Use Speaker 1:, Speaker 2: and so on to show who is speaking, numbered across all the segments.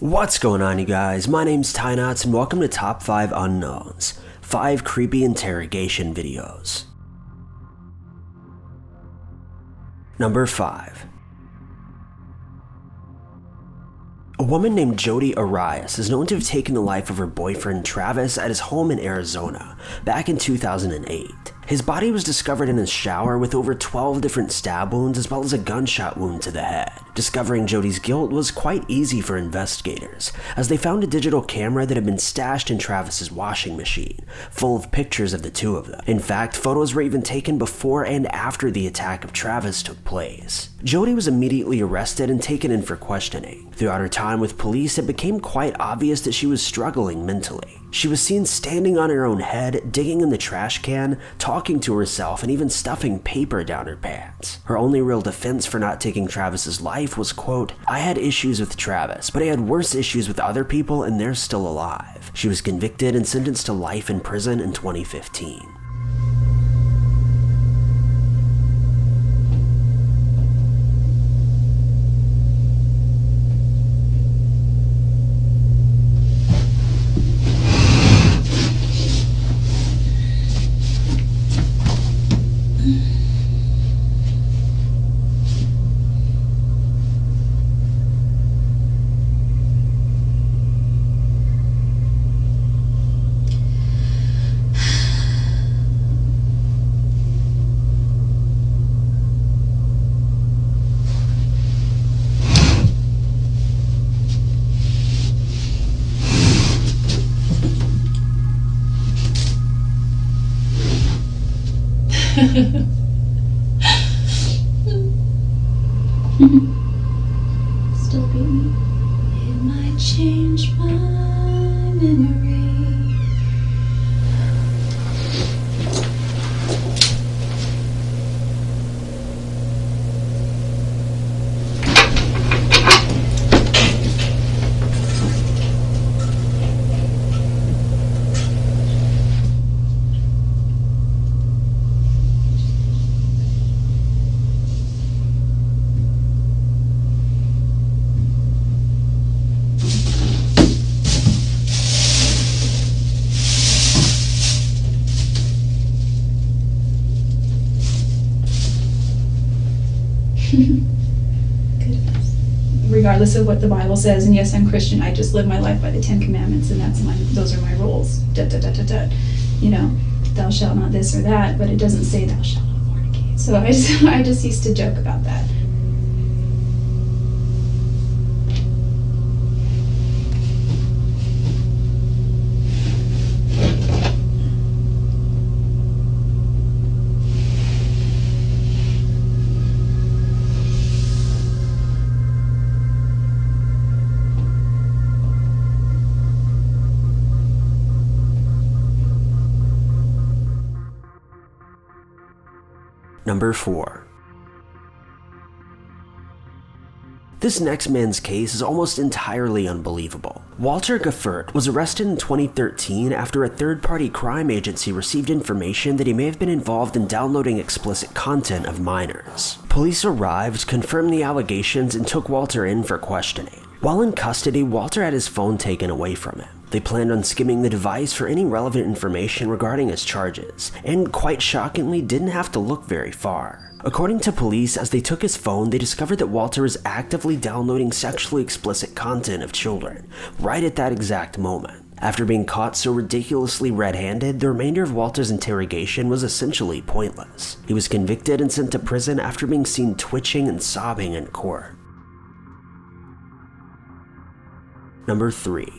Speaker 1: What's going on, you guys? My name's Tynots and welcome to Top 5 Unknowns, 5 creepy interrogation videos. Number 5. A woman named Jodi Arias is known to have taken the life of her boyfriend Travis at his home in Arizona back in 2008. His body was discovered in his shower with over 12 different stab wounds as well as a gunshot wound to the head. Discovering Jodi's guilt was quite easy for investigators, as they found a digital camera that had been stashed in Travis's washing machine, full of pictures of the two of them. In fact, photos were even taken before and after the attack of Travis took place. Jodi was immediately arrested and taken in for questioning. Throughout her time with police, it became quite obvious that she was struggling mentally. She was seen standing on her own head, digging in the trash can, talking to herself, and even stuffing paper down her pants. Her only real defense for not taking Travis's life was, quote, "I had issues with Travis, but I had worse issues with other people and they're still alive." She was convicted and sentenced to life in prison in 2015.
Speaker 2: Still beat me. It might change my memory.
Speaker 3: Regardless of what the Bible says, and yes, I'm Christian, I just live my life by the 10 Commandments, and those are my rules. You know, thou shalt not this or that, but it doesn't say thou shalt not fornicate. So I just used to joke about that.
Speaker 1: Number 4. This next man's case is almost entirely unbelievable. Walter Gaffert was arrested in 2013 after a third-party crime agency received information that he may have been involved in downloading explicit content of minors. Police arrived, confirmed the allegations, and took Walter in for questioning. While in custody, Walter had his phone taken away from him. They planned on skimming the device for any relevant information regarding his charges, and quite shockingly didn't have to look very far. According to police, as they took his phone, they discovered that Walter was actively downloading sexually explicit content of children, right at that exact moment. After being caught so ridiculously red-handed, the remainder of Walter's interrogation was essentially pointless. He was convicted and sent to prison after being seen twitching and sobbing in court. Number 3.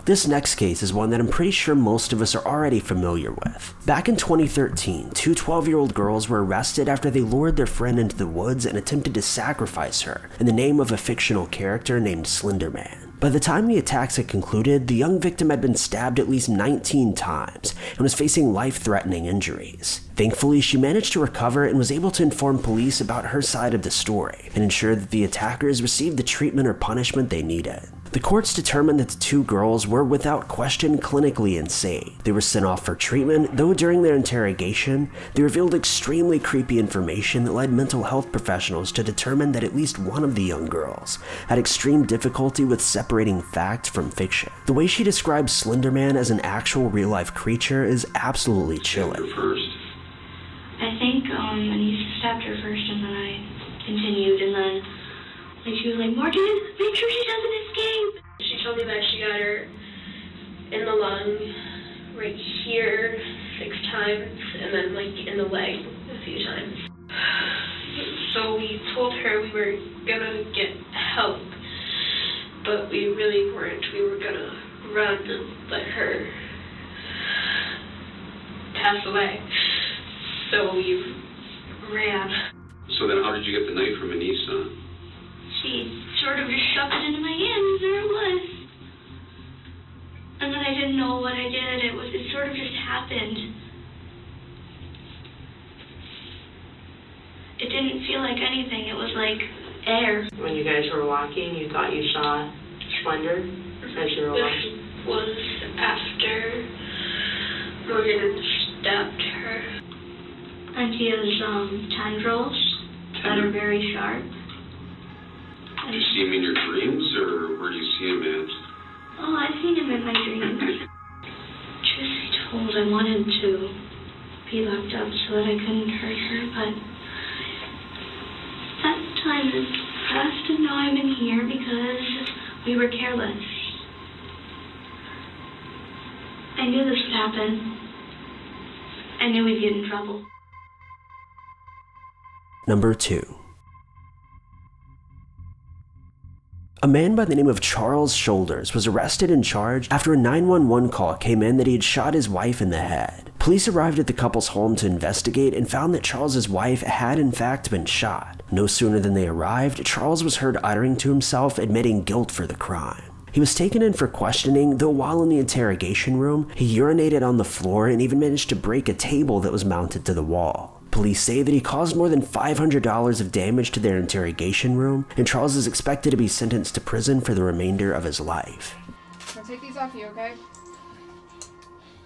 Speaker 1: This next case is one that I'm pretty sure most of us are already familiar with. Back in 2013, two 12-year-old girls were arrested after they lured their friend into the woods and attempted to sacrifice her in the name of a fictional character named Slenderman. By the time the attacks had concluded, the young victim had been stabbed at least 19 times and was facing life-threatening injuries. Thankfully, she managed to recover and was able to inform police about her side of the story and ensure that the attackers received the treatment or punishment they needed. The courts determined that the two girls were without question clinically insane. They were sent off for treatment, though during their interrogation, they revealed extremely creepy information that led mental health professionals to determine that at least one of the young girls had extreme difficulty with separating fact from fiction. The way she describes Slenderman as an actual real-life creature is absolutely chilling.
Speaker 4: I think when he stabbed her first, and then I continued, and then she was like, Morgan, make sure she doesn't escape. She told me that she got her in the lung right here 6 times, and then in the leg a few times. So we told her we were gonna get help, but we really weren't. We were gonna run and let her pass away. So we ran.
Speaker 5: So then how did you get the knife from Anissa?
Speaker 4: She sort of just shoved it into my hand, and there it was. And then I didn't know what I did. It sort of just happened. It didn't feel like anything. It was like air.
Speaker 6: When you guys were walking, you thought you saw Slender as you were walking?
Speaker 4: This was after Morgan stabbed her. And he has tendrils that are very sharp.
Speaker 5: Do you see him in your dreams, or where do you see him at?
Speaker 4: Oh, I've seen him in my dreams. Truth be told, I wanted to be locked up so that I couldn't hurt her, but that time has passed, and now I'm in here because we were careless. I knew this would happen. I knew we'd get in trouble.
Speaker 1: Number 2. A man by the name of Charles Shoulders was arrested and charged after a 911 call came in that he had shot his wife in the head. Police arrived at the couple's home to investigate and found that Charles's wife had in fact been shot. No sooner than they arrived, Charles was heard uttering to himself, admitting guilt for the crime. He was taken in for questioning, though while in the interrogation room, he urinated on the floor and even managed to break a table that was mounted to the wall. Police say that he caused more than $500 of damage to their interrogation room, and Charles is expected to be sentenced to prison for the remainder of his life.
Speaker 7: I'll take these off you, okay?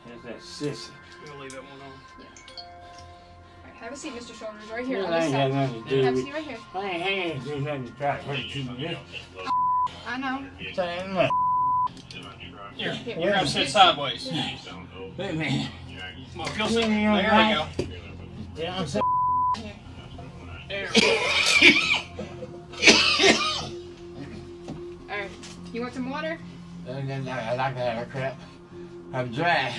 Speaker 8: There's that sissy.
Speaker 9: You gonna leave that one on?
Speaker 7: Yeah. Alright, have a seat, Mr. Shoulders, right here.
Speaker 8: Yeah,
Speaker 7: On
Speaker 8: I
Speaker 7: this
Speaker 8: ain't
Speaker 7: side.
Speaker 8: got nothing to do
Speaker 7: Have a
Speaker 8: with
Speaker 7: seat right here.
Speaker 8: I ain't do nothing to try to hurt you.
Speaker 7: I know.
Speaker 8: Say, look.
Speaker 9: Here, we're gonna sit sideways.
Speaker 8: Wait a minute.
Speaker 9: Come on, feel something. There we go.
Speaker 8: Yeah, I'm saying.
Speaker 9: There.
Speaker 7: Alright, you want some water?
Speaker 8: I like that crap. I'm dry.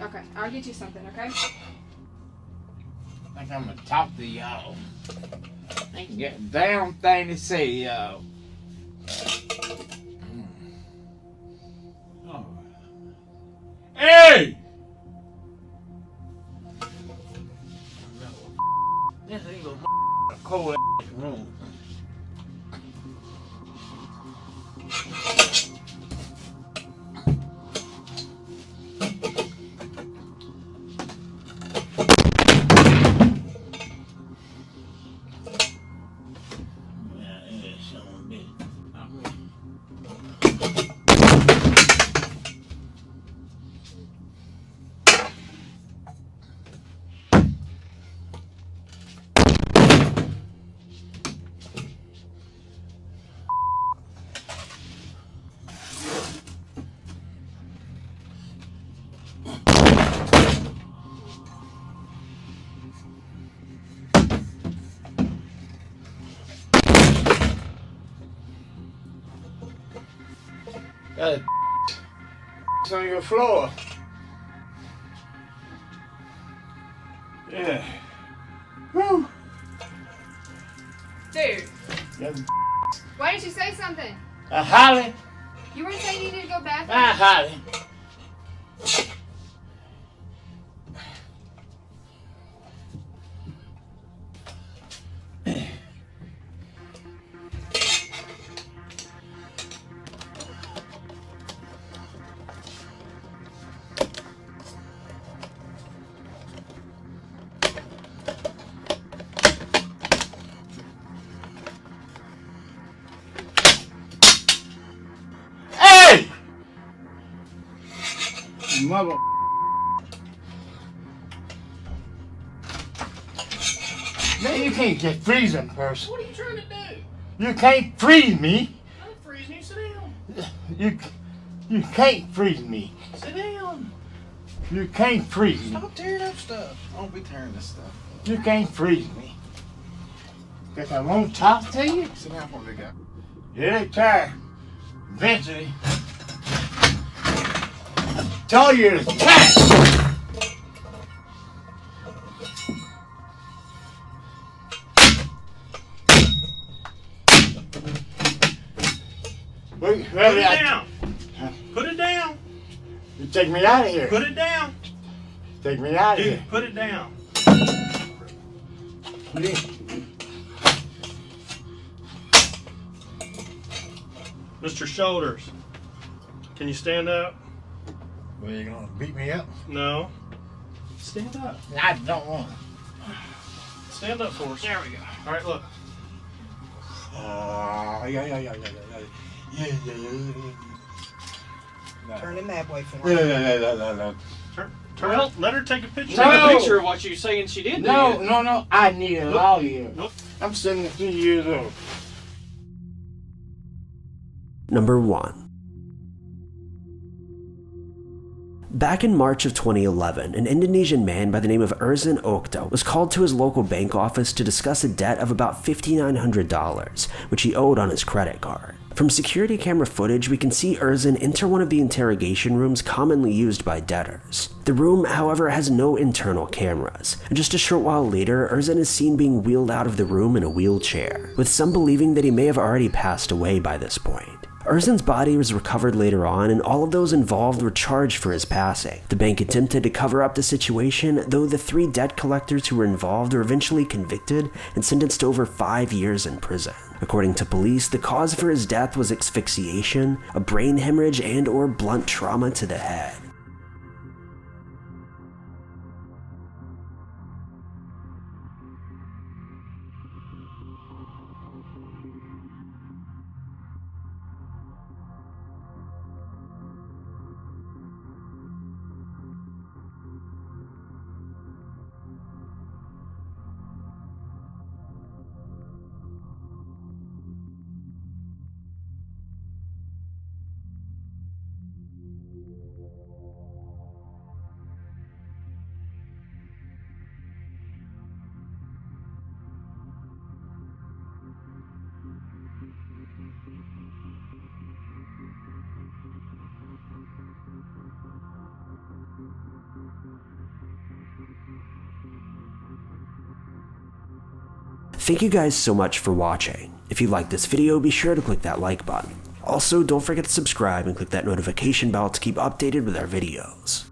Speaker 7: Okay, I'll get you something, okay?
Speaker 8: I think I'm gonna talk to y'all. I ain't got a damn thing to say, y'all. Oh. Hey! This ain't a cold room. It's on your floor. Yeah. Whew.
Speaker 7: Dude,
Speaker 8: That's
Speaker 7: why didn't you say something?
Speaker 8: Holly.
Speaker 7: You weren't saying you needed to go back?
Speaker 8: Holly. mother. Man, you can't get freezing, person.
Speaker 9: What are you trying to do?
Speaker 8: You can't freeze me.
Speaker 9: I'm not freezing you. Sit down.
Speaker 8: You can't freeze me.
Speaker 9: Sit down.
Speaker 8: You can't freeze me.
Speaker 9: Stop tearing up stuff. I won't be tearing this stuff.
Speaker 8: You can't freeze me. Guess I won't talk to you.
Speaker 9: Sit down for me, guy.
Speaker 8: Here they try. Eventually. Tell you to catch.
Speaker 9: Put it down. Put it down.
Speaker 8: You take me out of here.
Speaker 9: Put it down.
Speaker 8: Take me out of
Speaker 9: Dude,
Speaker 8: here.
Speaker 9: put it down. Mr. Shoulders, can you stand up?
Speaker 8: Well, you gonna beat me up?
Speaker 9: No. Stand up.
Speaker 8: I don't want to.
Speaker 9: Stand up for us. There we go. All right, look.
Speaker 8: Yeah.
Speaker 10: Turn in that boy for me.
Speaker 9: Well, let her take a picture.
Speaker 8: No.
Speaker 9: Take a picture of what you're saying she did.
Speaker 8: No. I need a lawyer.
Speaker 9: Look.
Speaker 8: I'm 73 years old.
Speaker 1: Number 1. Back in March of 2011, an Indonesian man by the name of Erzan Okta was called to his local bank office to discuss a debt of about $5,900, which he owed on his credit card. From security camera footage, we can see Erzan enter one of the interrogation rooms commonly used by debtors. The room, however, has no internal cameras, and just a short while later, Erzan is seen being wheeled out of the room in a wheelchair, with some believing that he may have already passed away by this point. Erzan's body was recovered later on, and all of those involved were charged for his passing. The bank attempted to cover up the situation, though the 3 debt collectors who were involved were eventually convicted and sentenced to over 5 years in prison. According to police, the cause for his death was asphyxiation, a brain hemorrhage, and/or blunt trauma to the head. Thank you guys so much for watching. If you liked this video, be sure to click that like button. Also, don't forget to subscribe and click that notification bell to keep updated with our videos.